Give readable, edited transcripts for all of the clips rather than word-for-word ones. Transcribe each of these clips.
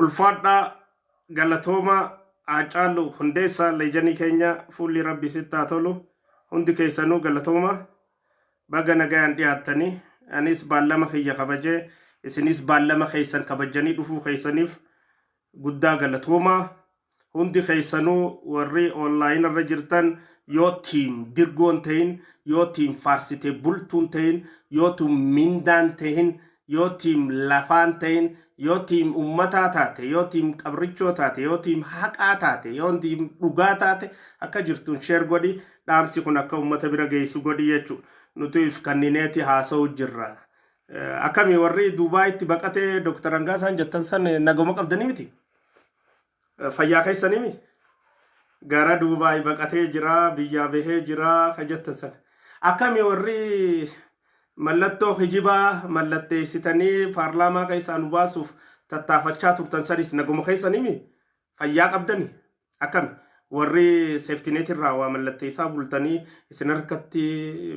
ulfaadhaa galatooma Acaalu hundeessa lejanii keenya fuulli rabbi sittaa tolu hundi keessanuu galatooma baga nagayaan dhiyaattanii anis baallama kiyya kabajee isinis baallama keessan kabajanii dhufuu keessaniif guddaa galatooma hundi keessanuu warri online irra jirtan yoo tiim dirgoon ta'in yoo tiim faarsite bultuun ta'in yoo tiim mindaan ta'in yoo tiim lafaan ta'in yoo tiim ummataa taate yoo tiim qabrichoo taate yoo tiim haqaa taate yoo tiim dhugaa taate akka jirtuun sheer godhi dhaamsi kun akka ummata bira geessu godhi jechuudha nuti if kannineeti haasa'u jirra akkami warri Duubaayitti baqatee Dr.hangaasaan jettan san nagoma qabdanii miti fayyaa keessanii mi gara Duubaay baqatee jira biyya bahee jira ka jettan san akkami warri mallattoo hijibaa mallatteessitanii paarlaamaa keessaan baasuuf tattaafachaa turtan sanis naguma keessanii mi fayyaa qabdanii akkami warri safety net irraa waa mallatteessaa bultanii isin harkatti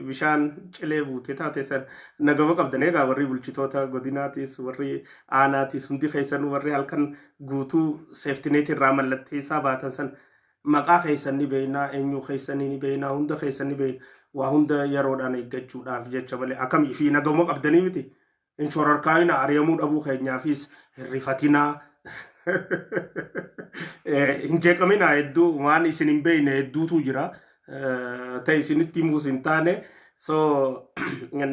bishaan cilee buute taate san naguma qabdanii egaa warri bulchitoota godinaatis warri aanaatis hundi keessan warri halkan guutuu safety net irraa mallatteessaa baatan san maqaa keessanii beeynaa eenyu keessanii beeynaa hunda keessanii beeynaa waa hunda yeroodhaan eeggachuudhaaf jecha malee akkami fi naguma qabdanii miti inshorarkaayina ari'amuu dhabuu keenyaafis hirrifatinaa hinjeeqamina hedduu waan isin hin beeyne hedduutu jira ta'e isinitti himuus hin taane so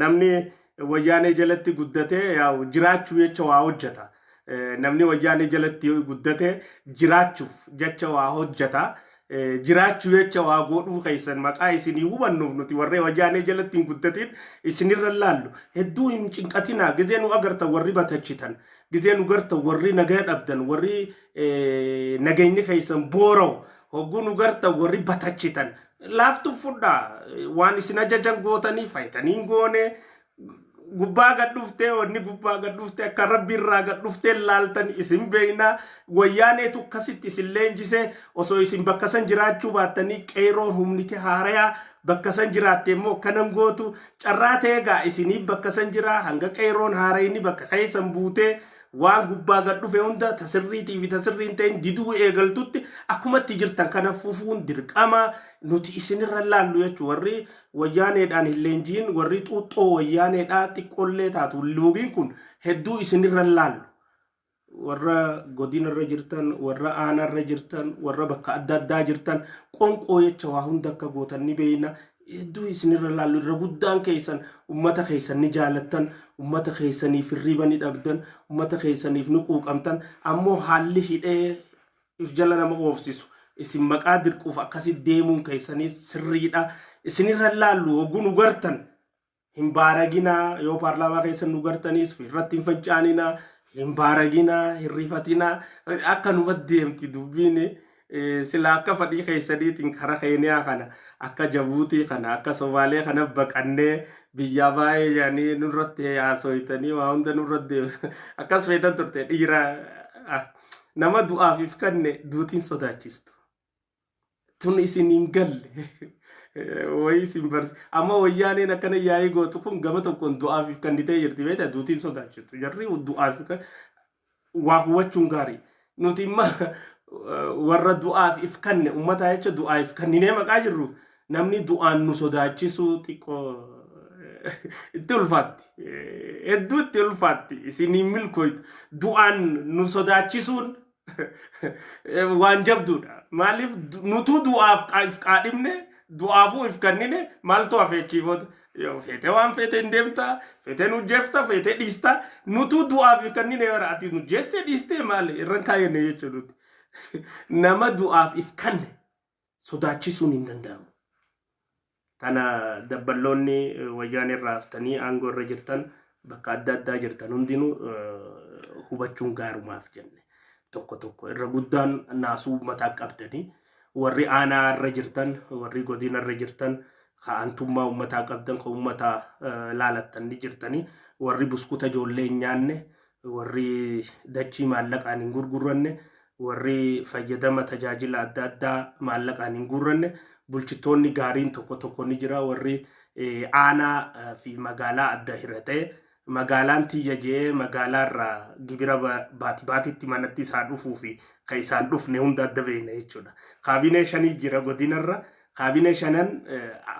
namni wayyaanee jalatti guddatee yaa'u jiraachuu jecha waa hojjeta namni wayyaanee jalatti guddatee jiraachuuf jecha waa hojjeta jiraachuu jecha waa godhuu keessan maqaa isinii hubannuuf nuti warree wayyaanee jalatti hin guddatin isinirra laallu hedduu hin cinqatinaa gizee nu agarta warri batachitan gizee nu garta warri nagaa dhabdan warri nageenyi keessan boora'u hogguu nu garta warri batachitan laaftu fudhaa waan isin ajajan gootanii faayitanii goone gubbaa gadhuftee wanni gubbaa gadhuftee akka rabbi irraa gadhuftee laaltan isin beeynaa wayyaaneetu akkasitti isin leenjisee osoo isin bakka san jiraachuu baattanii qeeroon humniti haarayaa bakka san jiraatte immoo kanan gootu carraa ta'eegaa isinii bakka san jiraa hanga qeeroon haarayni bakka keessan buutee waan gubbaa gadhufe hunda tasirriitii fi tasirriin ta'in diduu eegaltutti akkumatti jirtan kana fufuun dirqama nuti isinirra laallu jechuu warri wayyaaneedhaan hin leenjiin warri xuuxxoo wayyaaneedhaa xiqqollee taatu loogiin kun hedduu isinirra laallu warra godinarra jirtan warra aanarra jirtan warra bakka adda addaa jirtan qonqoo jecha waa hunda akka gootan ni beeyna hedduu isinirra laallu irra guddaan keessan ummata keessan ni jaalattan ummata keessaniif hirriba ni dhabdan ummata keessaniif ni quuqamtan ammoo haalli hidhee if jala nama oofsisu isin maqaa dirquuf akkasitti deemuun keessanii sirriidha isinirra laallu hogguu nu gartan hin baaraginaa yoo paarlaamaa keessan nu gartaniis irratti hin fancaaninaa hin baaraginaa hin rifatinaa akka numatti deemti dubbiin sila akka fadhii keessaniitiin kara keeniyaa kana akka jabuutii kana akka somaalee kana baqannee biyya baay'ee jaanii nurratti haasoytanii waa hunda nurratti akkas feetan turte dhiira nama du'aaf if kanne duutiin sodaachistu tun isin hin galle wayi isin barsi amma wayyaaneen akkana yaa'ii gootu kun gama tokkoon du'aaf if kannitee jirti beeta duutiin sodaachistu jarri du'aaf waa hubachuun gaarii nuti imma warra du'aaf if kanne ummataa jecha du'aaf kanninee maqaa jirru namni du'aan nu sodaachisu xiqqoo itti ulfaatti hedduu itti ulfaatti isinii milkooytu du'aan nu sodaachisuun waan jabduudha maaliif nutu du'aaf if qaadhimne du'aafuu if kannine maaltu hafeechiifoota yoo feete waan feete hin deemtaa feete nu jeefta feete dhiista nutu du'aaf if kannine yoo ati nu jeeste dhiiste maali irran kaayenne jechuudha nuti nama du'aaf if kanne sodaachisuun hin danda'amu kana dabballoonni wayyaanee irraa haftanii aangoo irra jirtan bakka adda addaa jirtan hundinuu hubachuun gaarumaaf jenne tokko tokko irra guddaan naasuu mataa qabdanii warri aanaa irra jirtan warri godina irra jirtan ka'antummaa ummataa qabdan ka ummataa laalattan ni jirtanii warri buskuta ijoollee hin nyaanne warri dachii maallaqaan hin gurguranne warri fayyadama tajaajila adda addaa maallaqaan hin gurguranne bulchitoonni gaariin tokko tokko ni jira warri aanaa fi magaalaa adda hiratee magaalaan tiyya jee magaalaarraa gibira baatitti manatti isaa dhufuu fi kan isaan dhufne hunda adda beekna jechuudha. Kaabinee shanii jira godinarra. Kaabinee shanan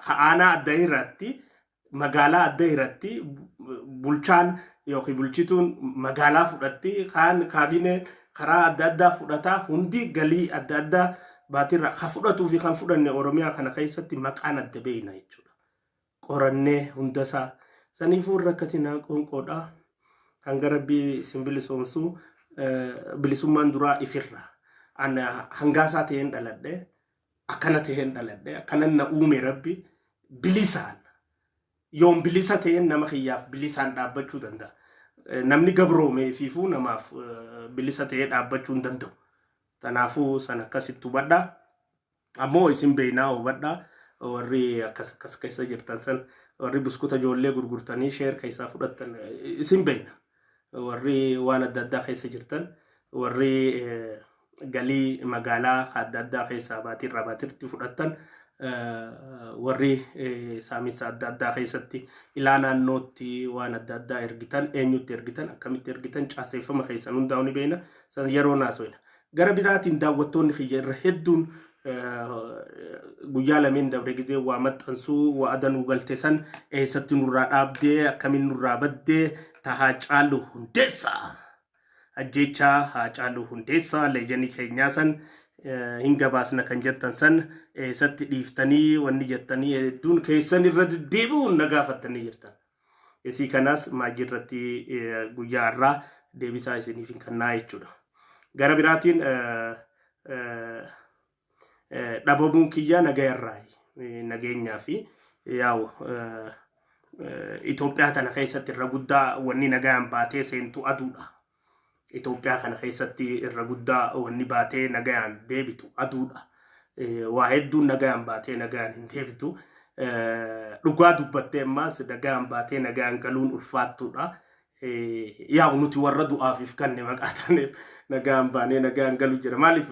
aanaa adda irratti magaalaa adda irratti bulchaan yookiin bulchituun magaalaa fudhatti kaan kaabinee karaa adda addaa fudhataa hundi galii adda addaa baatirra kan fudhatuu fi kan fudhanne Oromiyaa kana keessatti maqaan adda beekna jechuudha. Qorannee hundasaa saniifuu rakkatinaa qoonqoodha. Hanga rabbii isin bilisoomsuu bilisummaan duraa ifirra. Ana hangaasaa ta'een dhaladhe akkana ta'een dhaladhe akkanan na uume rabbi bilisaan yoom bilisa ta'een nama kiyyaaf bilisaan dhaabbachuu danda'a. Namni gabroomee fiifuu namaaf bilisa ta'ee dhaabbachuu hin danda'u. Tanaafuu san akkasitti hubadhaa. Ammoo isin beeknaa hubadhaa. Warri akkas keessa jirtan san warri buskuta ijoollee gurgurtanii sheer keessaa fudhatan isin beekna. Warri waan adda addaa keessa jirtan warri galii magaalaa adda addaa keessaa baatirraa baatitti fudhatan warri saaminsa adda addaa keessatti ilaa naannootti waan adda addaa ergitan eenyutti ergitan akkamitti ergitan caaseeffama keessan hundaa'u ni beekna. San yeroo naasoina. Gara biraatiin daawwattoonni kiyya irra hedduun guyyaa lameen dabre gizee waa maxxansuu waa adanuu galte san eessatti nurraa dhaabdee akkamiin nurraa baddee tahaa caalu hundeessaa. Ajjechaa haa caalu hundeessaa leejanii keenyaa san hin gabaasna kan jettan san eessatti dhiiftanii wanni jettanii hedduun keessan irra deebi'uun na gaafattanii jirtan. Isii kanaas maajii irratti guyyaa irraa deebisaa isiniif hin kannaa jechuudha. Gara biraatiin dhabamuun kiyya nageenyaa fi yaa'u Itoophiyaa tana keessatti irra guddaa wanni nagaan baatee seentu aduudha. Itoophiyaa kana keessatti irra guddaa wanni baatee nagaan deebitu aduudha. Waa hedduun nagaan baatee nagaan hin deebitu. Dhugaa dubbattee ammaas nagaan baatee nagaan galuun ulfaattuudha. Yaa'u nuti warra du'aafiif kanne maqaataneef nagaan baanee nagaan galu jira. Maaliif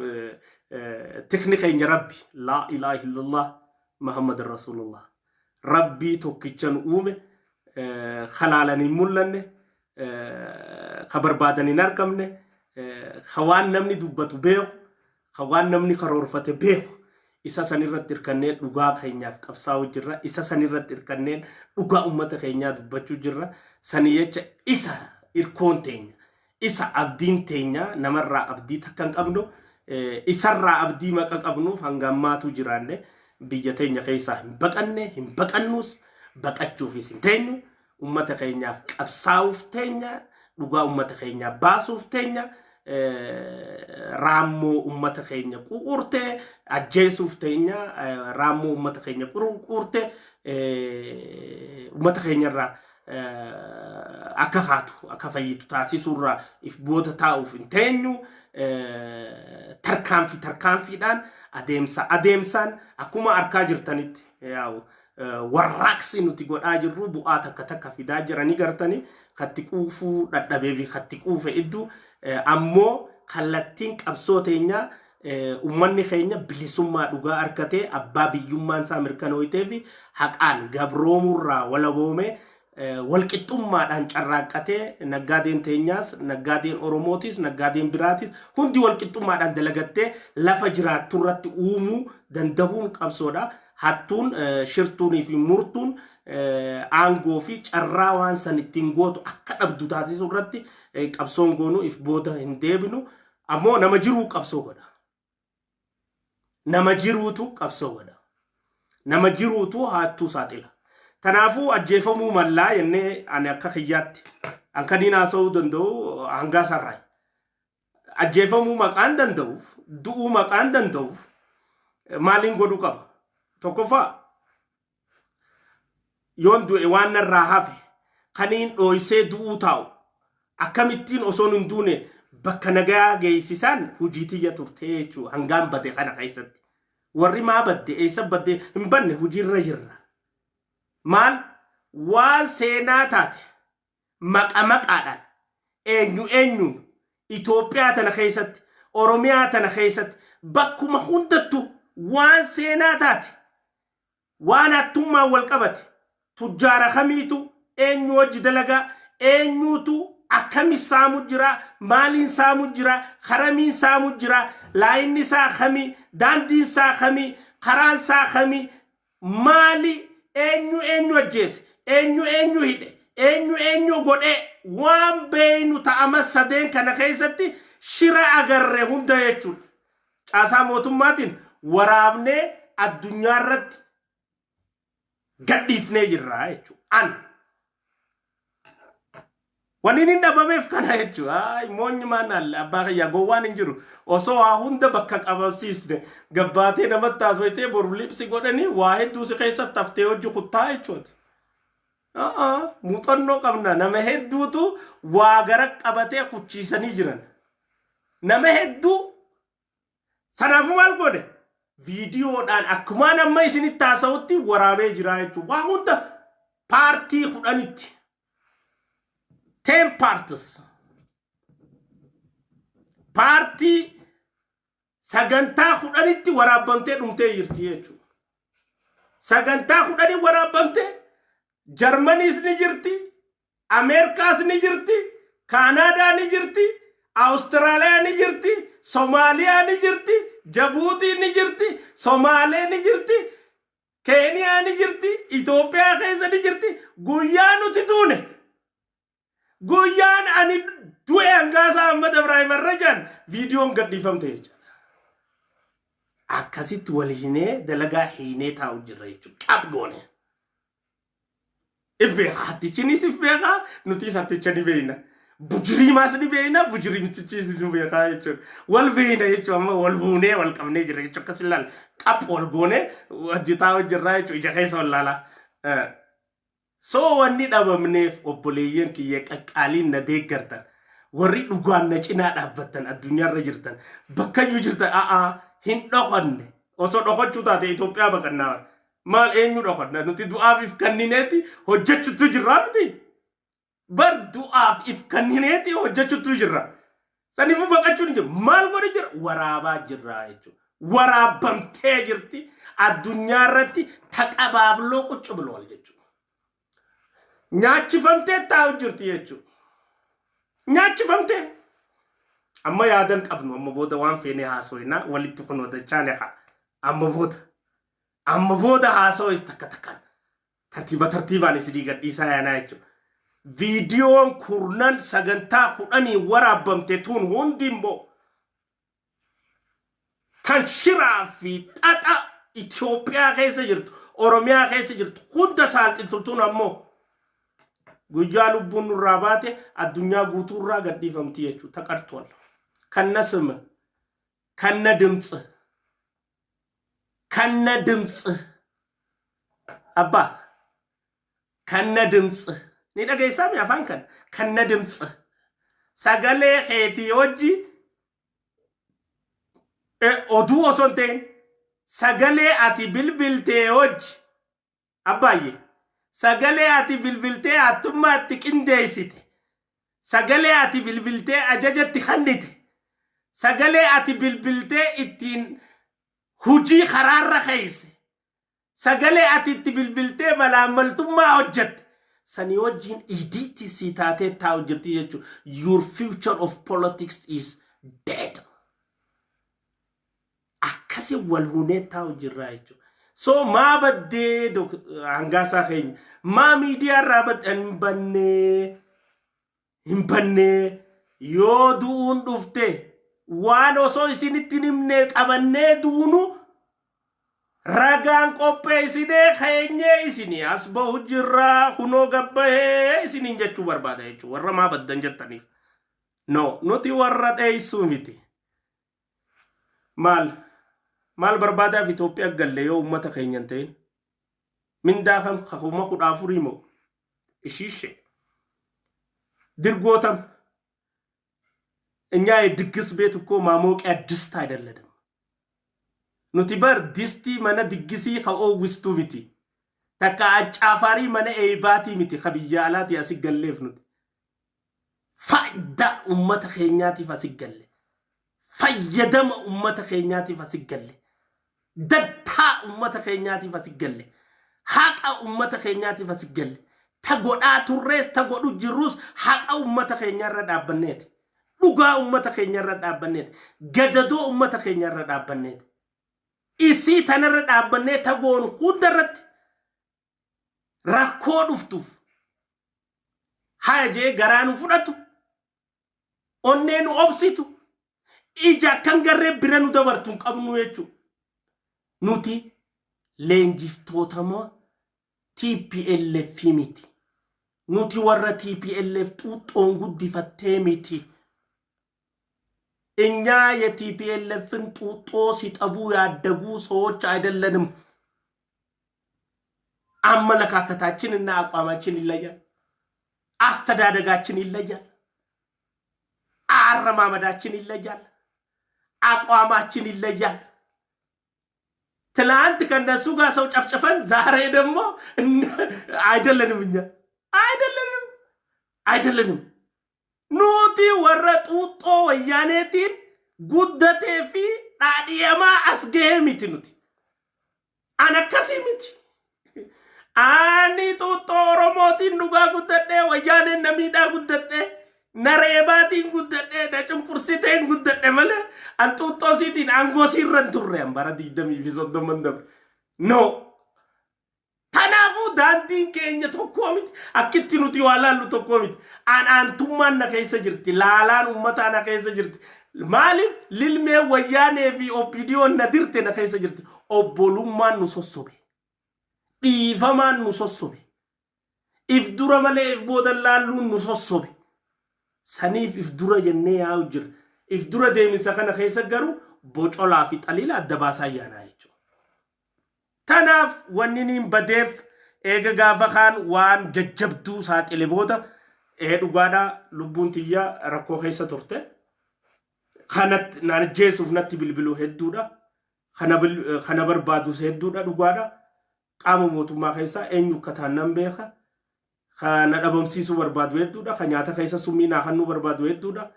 tekniikeenya rabbi laa ilaaha illallah Muhammad Rasulullah. Rabbii tokkichan uume halaalanii mul'anne ka barbaadan hin argamne ka waan namni dubbatu beeku ka waan namni karoorfate beeku isa san irratti hirkannee dhugaa keenyaaf qabsaa'u jirra. Isa san irratti hirkannee dhugaa ummata keenyaa dubbachuu jirra. Sani jecha isa hirkoon teenya isa abdiin teenya namarraa abdii takka hin qabnu isarraa abdii maqa qabnuuf hanga ammaatu jiraanne biyya teenya keessaa hin baqannus baqachuufis hin teenyu ummata keenyaaf qabsaa'uuf teenya dhugaa ummata keenyaa baasuuf teenya raammoo ummata keenya ququrte ajjeesuuf teenya raammoo ummata keenya ququrte ummata keenyarraa akka haatu akka fayyitu taasisuurraa if booda taa'uuf hin teenyu tarkaanfiidhaan adeemsaan akkuma arkaa jirtanitti yaa'u warraaqsi nuti godhaa jirru bu'aa takka fidaa jiranii gartanii katti quufuu dadhabee fi katti quufe iddoo ammoo kallattiin qabsoo teenyaa ummanni keenya bilisummaa dhugaa argatee abbaa biyyummaan isaa mirkanootee fi haqaan gabroomurraa walaboomee walqixxummaadhaan carraaqqatee naggaadeen teenyaas naggaadeen oromootis naggaadeen biraatis hundi walqixxummaadhaan dalagattee lafa jiraattu irratti uumuu dandahuun qabsoodha. Hattuun shirtuunii fi murtuun aangoo fi carraa waan san ittiin gootu akka dhabdu taasisuu irratti qabsoon goonuu if booda hin deebinu. Ammoo nama jiruu qabsoo godha. Nama jiruutu qabsoo godha. Nama jiruutu hattuu saaxila. Kanaafuu ajjeefamuu mallaa jennee ani akka kiyyaatti akka dinaasa'uu danda'u hangaasarraa. Ajjeefamuu maqaan danda'uuf du'uu maqaan danda'uuf maaliin godhuu qaba? Tokkoffaa yoon du'e waan narraa hafe kaniin dhooysee du'uu taa'u akkamittiin osoo hin duune bakka nagaa geessisaan hujii tiyya turtee jechuudha. Hangaan bade kana keessatti warri maa badde eessa badde hin banne hujiirra jirra. Maal waan seenaa taate maqaadhaan eenyuun Itoophiyaa tana keessatti Oromiyaa tana keessatti bakkuma hundattu waan seenaa taate waan hattummaan wal qabate tujjaara kamiitu eenyu wajji dalagaa eenyutu akkami saamu jira maalin saamu jira kharamin saamu jira laayinni saa khami daandiin saa khami karaan saa khami maali eenyu ajjeese eenyu hidhe eenyu godhe waan beeynu ta'ama sadeen kana keessatti shira agarre hunda jechuudha caasaa mootummaatiin waraabnee addunyaa irratti gadhiifnee jirra jechuudha wanini dhabameef kana jechuudha ay moonyi maanal abbaa kiyya gowwaan hin jiru osoo hunda bakka qabamsiisne gabbaatee namatti taasifte boru lipsi godhanii waa hedduu si keessatti taftee hojii kuttaa jechuudha muuxannoo qabna nama hedduutu waa gara qabatee kuchiisanii jiran nama hedduu sanaafu maal godhe viidiyoodhaan akkuma amma isinitti taasawutti waraabee jira jechuudha waa hunda paartii kudhanitti 10 parties party sagantaa kudhanitti waraabamtee dhumtee jirti jechuudha sagantaa kudhanii waraabamtee Jarmanis ni jirti Ameerikaas ni jirti Kanaadaa ni jirti Austraaliyaa ni jirti Soomaaliyaa ni jirti Jabuutii ni jirti Somaalee ni jirti Keeniyaa ni jirti Itoophiyaa keessa ni jirti guyyaa nuti tuune guyyaan ani du'e hangaasa Ahmed Ibraahim arrajan viidiyoon gadhiifamte jechuudha akkasitti waliinee dalagaa hiinee taa'u jirra jechuudha qabgoone ifbeeqaatichinis ifbeeqaa nuti sattichani beeyna bujirii maas ni beeyna bujirii mitichis ni beeqaa jechuudha wal beeyna jechuudha amma wal buunee wal qabnee jirra jechuudha akkasi laal qap wal goone hojjetaa jirra jechuudha ija keessa wal laala so wanni dhabamneef obboleeyyan kiyya qaqqaaliin na deeggartan warri dhugaan na cinaa dhaabbattan addunyaarra jirtan bakka iyyuu jirtan hin dhoqanne osoo dhoqachuu taate Itoophiyaa baqannaa maal eenyu dhoqanna nuti du'aaf if kannineeti hojjechuutu jirra miti bar du'aaf if kannineeti hojjechuutu jirra sanifu baqachuun jiru maal godhe jira waraabaa jirra jechuudha waraabamtee jirti addunyaarratti taqabaabloo quccu bilwal jechuudha nyaachifamtee taa'u jirti jechuudha nyaachifamtee amma yaadan qabnu amma booda waan feene haasoyna walitti kunoo dachaan yaqa amma booda haasoyis takkan tartiibaan isidii gadhiisaa yaanaa jechuudha viidiyoon kurnan sagantaa kudhanii waraabamte tuun hundi immoo kan shiraa fi xaxa Itoophiyaa keessa jirtu Oromiyaa keessa jirtu hunda saalxituun ammoo guyyaa lubbuun nurraa baate addunyaa guutuurraa gadhiifamti jechuudha taqartool kanna sima kanna dimtsi abba kanna dimtsi ni dhageessaa mi afaan kan kanna dimtsi sagalee keetii hojii oduu osoo hin ta'in sagalee ati bilbiltee hojii abbaayye sagalee ati bilbiltee attummaatti qindeessite sagalee ati bilbiltee ajajatti kennite sagalee ati bilbiltee ittiin hujii karaarra keeyse sagalee ati itti bilbiltee malaamaltummaa hojjette sanii wajjiin idiitti si taatee taa'u jirti jechuudha your future of politics is dead akkasi wal hunee taa'u jirra jechuudha so ma badde hangaasa keenya ma media rabat hinbanne yoo duun dhufte waan osoo isinitti nimne qabanne duunu ragaan qopheessinee keenyee isini as bahu jirra kunoo gabbahee isinin jechuu barbaada jechuudha warra ma baddan jettaniif no nuti warra dheessuu miti maal barbaadaaf Itoophiyaa galle yoo ummata keenyan ta'in mindaa kan kakuma kudhaafurii moo ishiishe dirgootam እኛ የድግስ ቤት እኮ ማሞቂያ ድስት አይደለም nuti bar disti mana diggisi ka'oo wistu miti takka acaafari mana eebaati miti khabiyyaalati asigalleef nuti fayda ummata keenyaatiif asigalle fayyadama ummata keenyaatiif asigalle dantaa ummata keenyaatiif asigalle haqa ummata keenyaatiif asigalle تقول توريس تقول جروس حق أمة خينيا رد أبنيت dhugaa ummata keenya irra dhaabbanneet gadadoo ummata keenya irra dhaabbanneet isii tanarra dhaabbannee tagoon hunda irratti rakkoo dhuftuuf haajee garaanu fudhatu onneenu obsitu ija kan garree bira nu dabartuun qabnu jechuu nuti leenjiftoota TPLF miti nuti warra TPLF xuuxoon guddifattee miti እኛ የቲፒኤልኤፍን ጡጦ ሲጠቡ ያደጉ ሰዎች አይደለንም አመለካከታችንና አቋማችን ይለያል አስተዳደጋችን ይለያል አረማመዳችን ይለያል አቋማችን ይለያል ትላንት ከነሱ ጋር ሰው ጨፍጨፈን ዛሬ ደግሞ አይደለንም እኛ አይደለንም nuti warra xuuxoo wayyaaneetiin guddatee fi dhaadhiyamaa as ga'ee miti nuti an akkasii miti ani xuuxoo oromootiin dhugaa guddadhee wayyaaneen namiidhaa guddadhee nareebaatiin guddadhee na cunqursiteen guddadhe malee an xuuxoosiitiin aangoo siirran turre an bara 20 fi 30 dabre no Tanafu dantiin keenya tokko miti akkitti nuti walaallu tokko miti antummaan na keessa jirti laalaan ummataa na keessa jirti maalif lilmee wayyaanee fi opiniyoon na dirte na keessa jirti obbolummaan nu sossobe dhiifamaan nu sossobe if dura malee if boodan laalluun nu sossobe saniif if dura jennee yaa'u jira if dura deemisa kana keessa garuu bocolaa fi xaliila adda baasaa yaanaa Tanaaf wanniin badeef eega gaafa kaan waan jajjabduu saaxile booda dhugaadha lubbuun tiyya rakkoo keessa turte kanat naan jeesuuf natti bilbiluu hedduudha kana barbaadus hedduudha dhugaadha qaama mootummaa keessa eenyu kataan nan beeka kana dhabamsiisuu barbaadu hedduudha ka nyaata keessa summii naa kannuu barbaadu hedduudha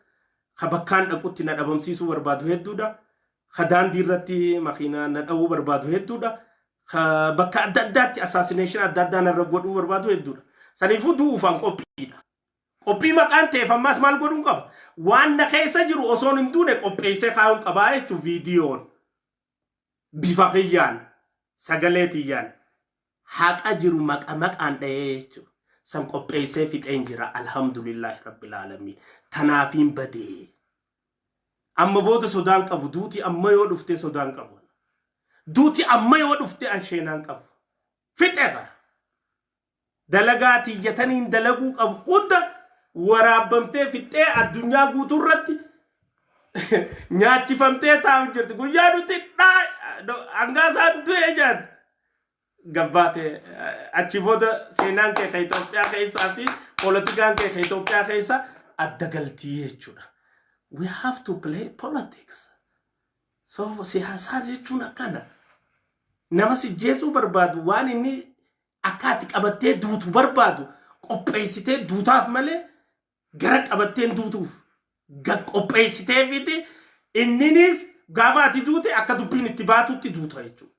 ka bakkaan dhaqutti na dhabamsiisuu barbaadu hedduudha ka daandii irratti makiinaa na dhawuu barbaadu hedduudha bakka adda addaatti assassination adda addaan irra godhuu barbaadu hedduudha saniifuu du'uufaan qophiidha qophii maqaan ta'eef ammas maal godhuun qaba waan na keessa jiru osoon hin duune qopheessee kaa'uun qabaa jechuun viidiyoon bifa kiyyaan sagalee tiyyaan haqa jiru maqaan dha'ee jechuudha san qopheessee fixeen jira alhamdulillahi rabbil aalamiin tanaafiin badee amma booda sodaan qabu duuti amma yoo dhuftee sodaan qabu duuti amma yoo dhufte an sheenaan qabu fixeera dalagaati yataniin dalaguu qabu hunda waraabamtee fixee addunyaa guuturratti nyaachifamtee taa'u jirti guyyaa nuti hangaasaan du'ee jaan gabbaate achi booda seenaan kee ka Itoophiyaa keessaa fi poolitikaan kee ka Itoophiyaa keessa adda galtii jechuudha we have to play politics so siyaasaa jechuun akkana nama si jeesuu barbaadu waan inni akkaatti qabattee duutu barbaadu qopheessitee duutaaf malee gara qabatteen duutuuf qopheessitee fiti inninis gaafa ati duute akka dubbiin itti baatutti duuta jechuudha.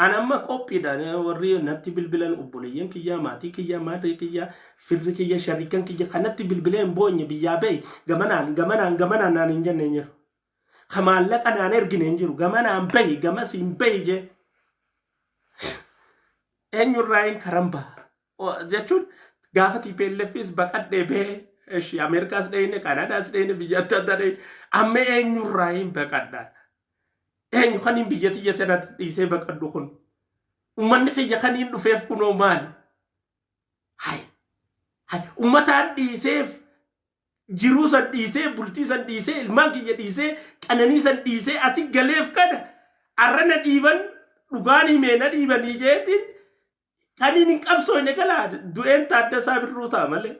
An amma qophiidhaan warri natti bilbilan obboleeyyan kiyyaa maatii kiyyaa maatii kiyyaa firri kiyya shariikan kiyya kanatti bilbileen boonye biyyaa ba'i gamanaan naan hin jenne jiru. Kamallaqa naan ergine hin jiru gamanaan ba'i gamasiin ba'i je. Eenyurraa hin karamba jechuun gaafa TPLFis baqadhee ba'e eshi Ameerikaas dhayne Kanaadaas dhayne biyya adda addaa dhayne amma eenyurraa hin baqadhaa. Eenyu kan biyya tiyya tanatti dhiisee baqadhu kun ummanni kiyya kan hin dhufeef kunoo maali? Hay ummataan dhiiseef jiruu san dhiisee bultii san dhiisee ilmaan kiyya dhiisee qananii san dhiisee asi galeef kana arrana dhiiban dhugaan himee na dhiibanii jeetiin kan hin qabsoone galaa du'een Taaddasaa Birruu ta'a malee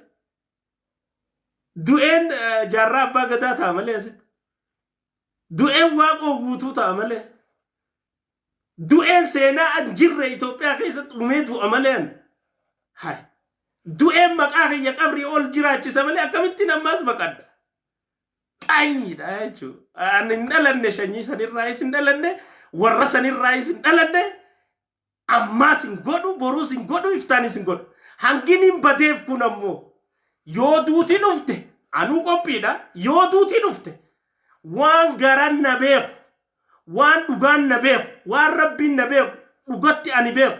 du'een Jaarraa Abbaa Gadaa ta'a malee asitti du'een Waaqoo guutuu ta'a malee du'een seenaa an jirre Itoophiyaa keessatti uumee du'a malee hay du'een maqaa kiyya qabrii ol jiraachisa malee akkamittiin ammaas baqadha qaanyiidha jechuudha ani hin dhalanne shanyii sanirraayis hin dhalanne warra sanirraayis hin dhalanne ammaas hin godhu boruus hin godhu iftaanis hin godhu hanginin badeef kun ammoo yoo duuti dhufte anuu qophiidha yoo duuti dhufte waan garan na beeku waan dhugaan na beeku waan rabbiin na beeku dhugatti ani beeku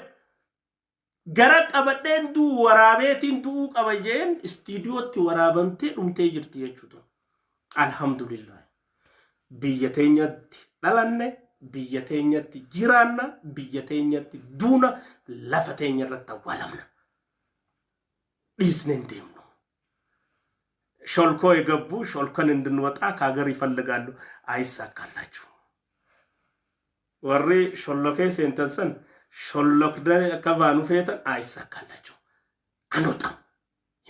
gara qabadheen duu waraabeetiin du'uu qaba jeen istiidiyootti waraabamtee dhumtee jirti jechuudha. Alhamdulillah biyya teenyatti dhalanne biyya teenyatti jiraanna biyya teenyatti duuna lafa teenya irratti awwaalamna dhiisneen deemnu ሾልኮ የገቡ ሾልከን እንድንወጣ ከሀገር ይፈልጋሉ አይሳካላችሁ ወሬ ሾሎኬ ሴንተንሰን ሾሎክ ከባኑ ፌተን አይሳካላችሁ አንወጣም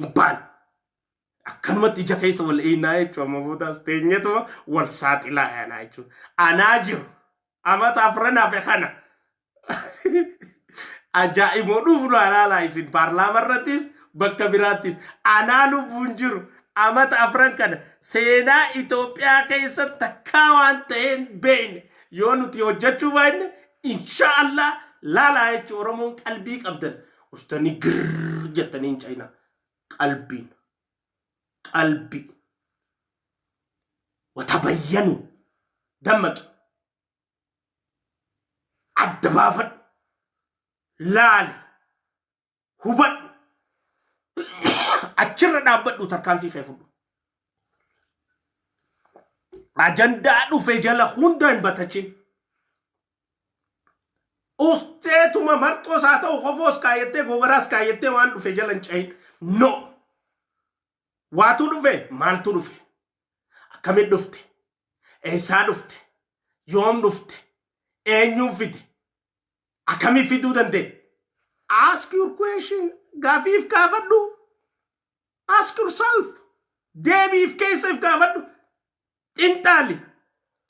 ይባል አከመት ጀከይስ ወልኢናይቹ አመቦታ ስቴኘቶ ወልሳጢላ ያናይቹ አናጅ አመት አፍረና ፈካና አጃኢቦ ዱፍሉ አላላይሲን ፓርላማ ረቲስ በከቢራቲስ አናሉ ቡንጅሩ አመት አፍረን ከነ ሴና ኢትዮጵያ ከይሰት ተካዋን ተን ቤን ዮኑት ይወጀቹ ባይነ ኢንሻአላህ ላላይቹ ኦሮሞን ቀልቢ ቀብደን ውስተኒ ግር ጀተኒን ቻይና ቀልቢን ቀልቢ ወተበየኑ ደመቅ አደባፈን ላል ሁበት achirra dhaabbadhu tarkaanfii kee fudhu ajandaa dhufe jala hunda hin batachin usteetuma marxoos haa ta'u qofoos kaayattee gogaraas kaayattee waan dhufe jala hin cahin no waatu dhufe maaltu dhufe akkamit dhufte eessaa dhufte yoom dhufte eenyuun fide akkamii fiduu dandee ask your question gaafiif kaafadhu ask yourself deebiif keessaf kaafadhu xinxaali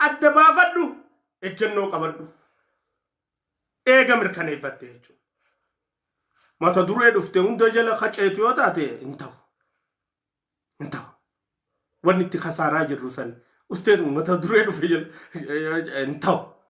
addabaafadhu ejjennoo qabadhu eega mirkaneeffatte jechuudha mata duree dhufte hunda jala qaceetu yoo taate hin ta'u wanni itti kasaaraa jirru san usteetu mata duree dhufe jala hin ta'u